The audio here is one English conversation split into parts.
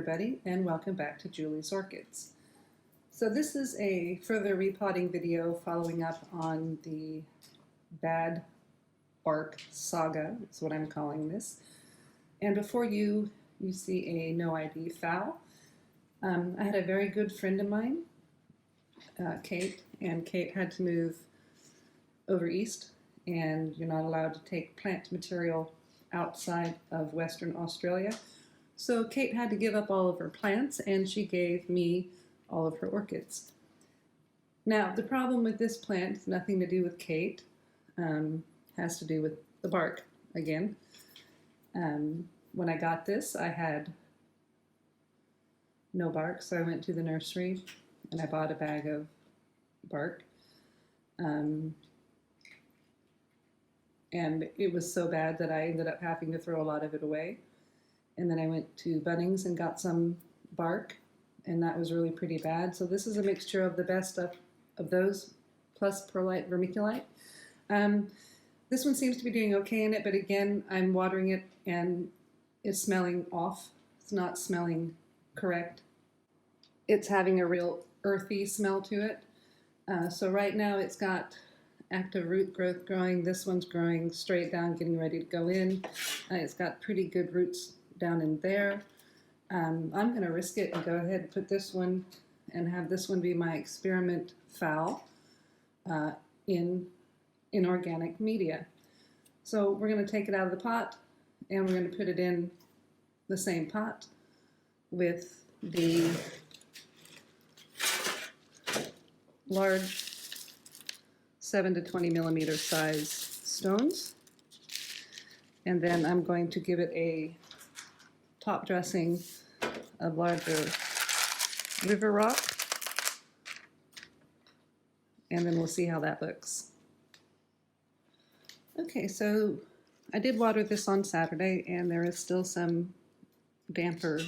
everybody, and welcome back to Julie's Orchids. So this is a further repotting video following up on the bad bark saga, is what I'm calling this. And before you see a no ID Phal. I had a very good friend of mine, Kate, and Kate had to move over east, and you're not allowed to take plant material outside of Western Australia. So Kate had to give up all of her plants, and she gave me all of her orchids. Now, the problem with this plant is nothing to do with Kate, has to do with the bark again. When I got this, I had no bark, so I went to the nursery and I bought a bag of bark. And it was so bad that I ended up having to throw a lot of it away. And then I went to Bunnings and got some bark, and that was really pretty bad. So this is a mixture of the best of those, plus perlite vermiculite. This one seems to be doing okay in it, but again, I'm watering it and it's smelling off. It's not smelling correct. It's having a real earthy smell to it. So right now it's got active root growth growing. This one's growing straight down, getting ready to go in. It's got pretty good roots down in there. I'm going to risk it and go ahead and put this one and have this one be my experiment Phal in organic media. So we're going to take it out of the pot and we're going to put it in the same pot with the large 7 to 20 millimeter size stones. And then I'm going to give it a top dressing of larger river rock, and then we'll see how that looks. Okay, so I did water this on Saturday, and there is still some damper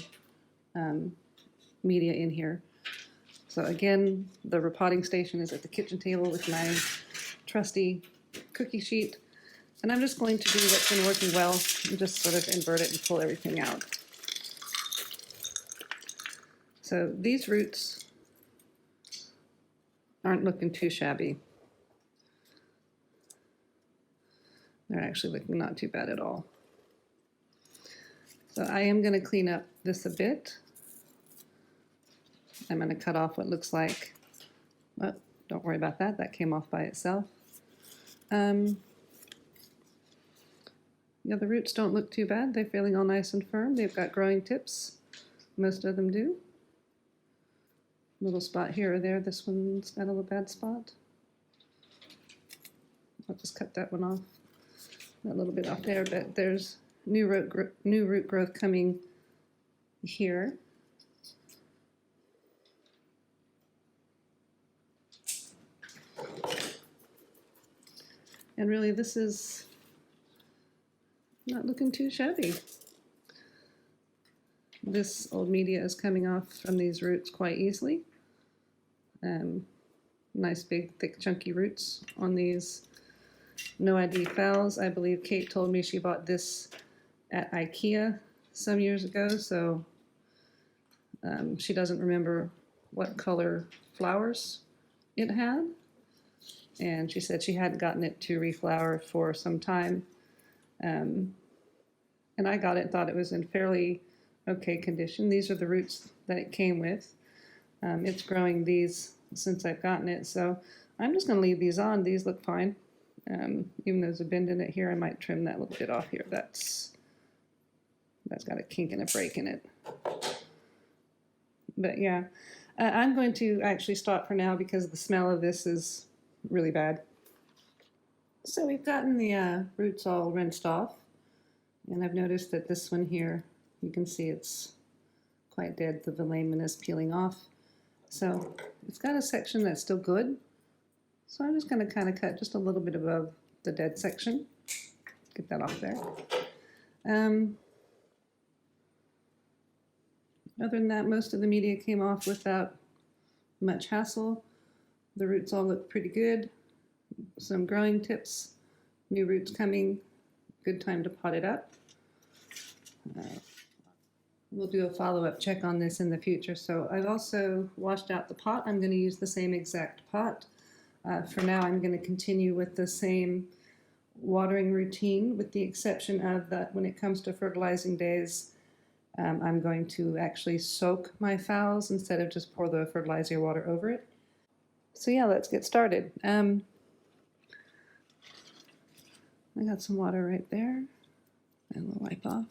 media in here. So again, the repotting station is at the kitchen table with my trusty cookie sheet, and I'm just going to do what's been working well and just sort of invert it and pull everything out. So these roots aren't looking too shabby. They're actually looking not too bad at all. So I am going to clean up this a bit. I'm going to cut off what looks like, well, don't worry about that, that came off by itself. Yeah, the roots don't look too bad. They're feeling all nice and firm. They've got growing tips. Most of them do. Little spot here or there. This one's got a little bad spot. I'll just cut that one off. A little bit off there, but there's new root growth coming here. And really, this is not looking too shabby. This old media is coming off from these roots quite easily. Nice big thick chunky roots on these no ID Phals. I believe Kate told me she bought this at IKEA some years ago, so she doesn't remember what color flowers it had, and she said she hadn't gotten it to reflower for some time. And I got it and thought it was in fairly okay condition. These are the roots that it came with. It's growing these since I've gotten it, so I'm just going to leave these on. These look fine. Even though there's a bend in it here, I might trim that little bit off here. That's got a kink and a break in it. But yeah, I'm going to actually stop for now because the smell of this is really bad. So we've gotten the roots all rinsed off, and I've noticed that this one here, you can see it's quite dead. The velamen is peeling off. So it's got a section that's still good. So I'm just going to kind of cut just a little bit above the dead section. Get that off there. Other than that, most of the media came off without much hassle. The roots all look pretty good. Some growing tips, new roots coming. Good time to pot it up. we'll do a follow-up check on this in the future. So I've also washed out the pot. I'm going to use the same exact pot. For now, I'm going to continue with the same watering routine, with the exception of that when it comes to fertilizing days, I'm going to actually soak my phals instead of just pour the fertilizer water over it. So yeah, let's get started. I got some water right there, and we'll wipe off.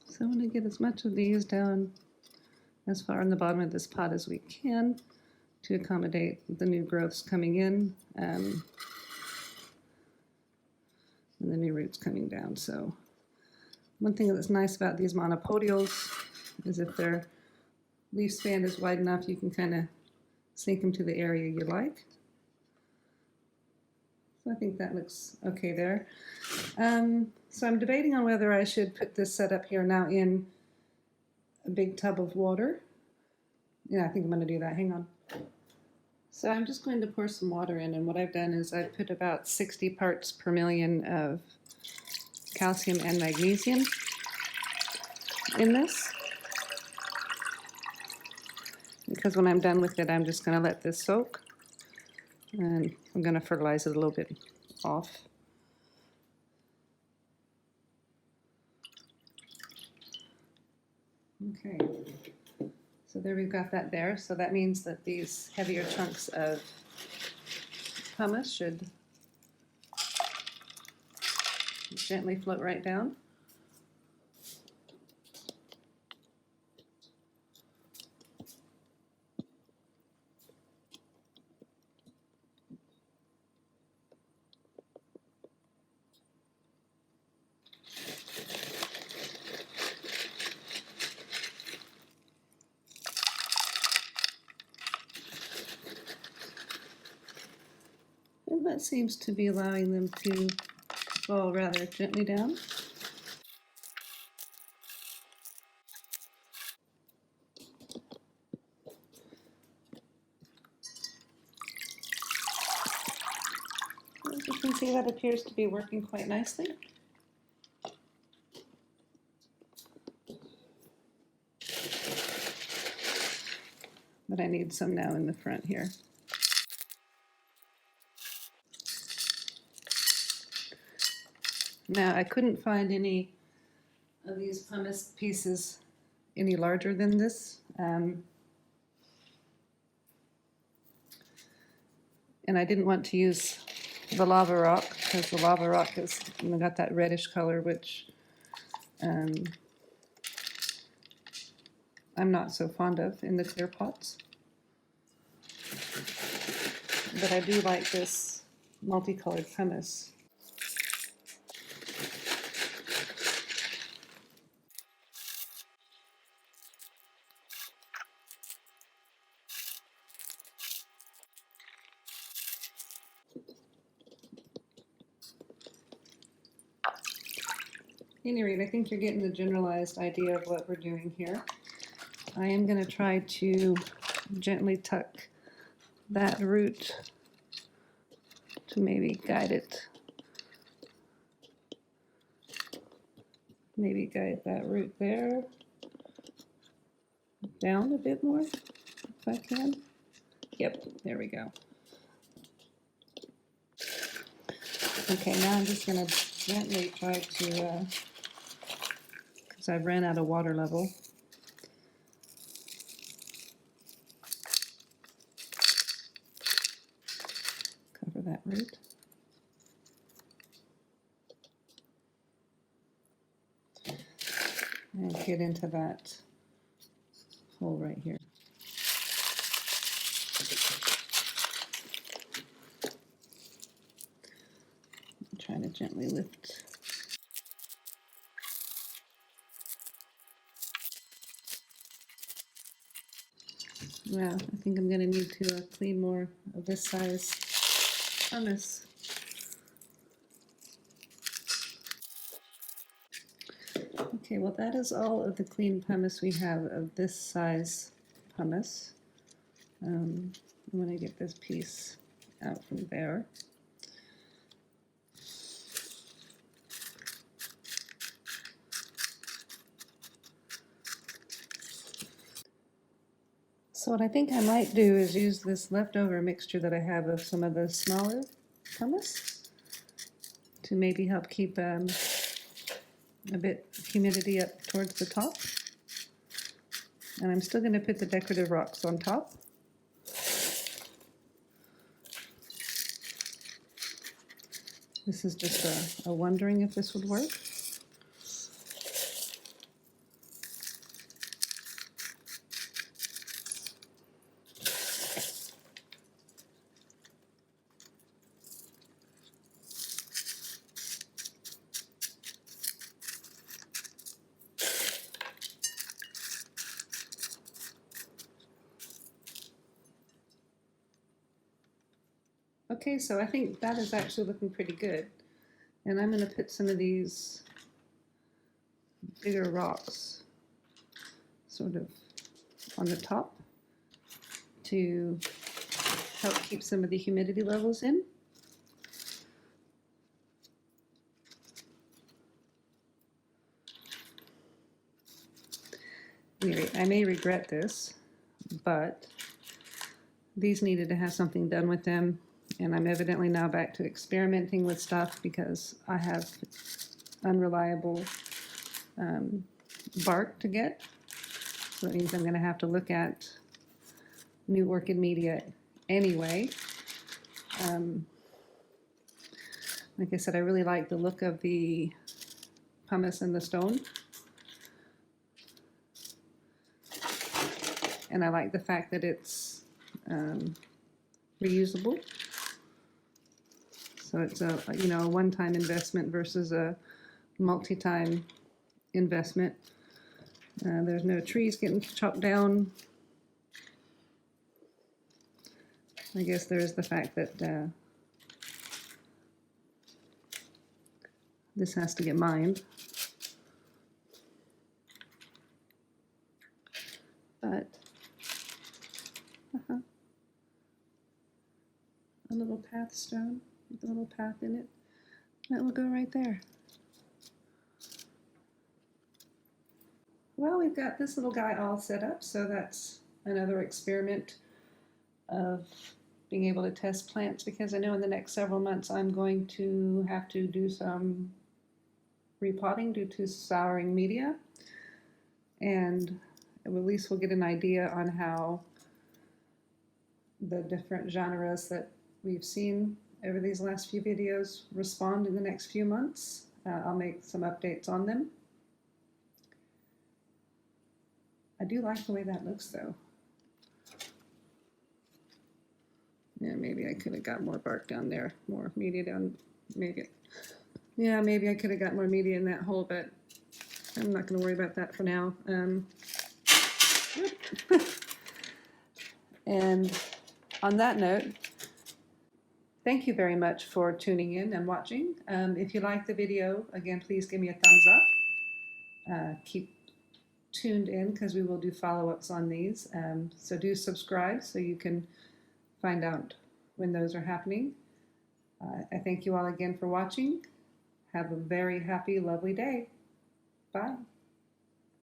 So I want to get as much of these down as far in the bottom of this pot as we can to accommodate the new growths coming in and the new roots coming down. So one thing that's nice about these monopodials is if their leaf span is wide enough, you can kind of sink them to the area you like. So I think that looks okay there. So I'm debating on whether I should put this setup here now in a big tub of water. Yeah, I think I'm going to do that. Hang on. So I'm just going to pour some water in, and what I've done is I've put about 60 parts per million of calcium and magnesium in this. Because when I'm done with it, I'm just going to let this soak, and I'm going to fertilize it a little bit off. Okay, so there we've got that there. So that means that these heavier chunks of pumice should gently float right down. And that seems to be allowing them to fall rather gently down. As you can see, that appears to be working quite nicely. But I need some now in the front here. Now, I couldn't find any of these pumice pieces any larger than this. And I didn't want to use the lava rock because the lava rock has got that reddish color, which I'm not so fond of in the clear pots. But I do like this multicolored pumice. At any rate, I think you're getting the generalized idea of what we're doing here. I am going to try to gently tuck that root to maybe guide it. Maybe guide that root there down a bit more, if I can. Yep, there we go. Okay, now I'm just going to gently try to, because I've ran out of water level. Cover that root. And get into that hole right here. I'm trying to gently lift. Well, I think I'm going to need to clean more of this size pumice. Okay, well that is all of the clean pumice we have of this size pumice. I'm going to get this piece out from there. So what I think I might do is use this leftover mixture that I have of some of the smaller pumice to maybe help keep a bit humidity up towards the top. And I'm still going to put the decorative rocks on top. This is just a wondering if this would work. Okay, so I think that is actually looking pretty good. And I'm going to put some of these bigger rocks sort of on the top to help keep some of the humidity levels in. Anyway, I may regret this, but these needed to have something done with them. And I'm evidently now back to experimenting with stuff because I have unreliable bark to get. So that means I'm going to have to look at new orchid media anyway. Like I said, I really like the look of the pumice and the stone. And I like the fact that it's reusable. So it's a one-time investment versus a multi-time investment. There's no trees getting chopped down. I guess there's the fact that this has to get mined. But a little path stone with a little path in it. That will go right there. Well, we've got this little guy all set up, so that's another experiment of being able to test plants, because I know in the next several months I'm going to have to do some repotting due to souring media, and at least we'll get an idea on how the different genres that we've seen over these last few videos respond in the next few months. I'll make some updates on them. I do like the way that looks though. Yeah, maybe I could have got more bark down there, more media down, maybe. Yeah, maybe I could have got more media in that hole, but I'm not going to worry about that for now. And on that note, thank you very much for tuning in and watching. If you like the video, again, please give me a thumbs up. Keep tuned in because we will do follow-ups on these. So do subscribe so you can find out when those are happening. I thank you all again for watching. Have a very happy, lovely day. Bye.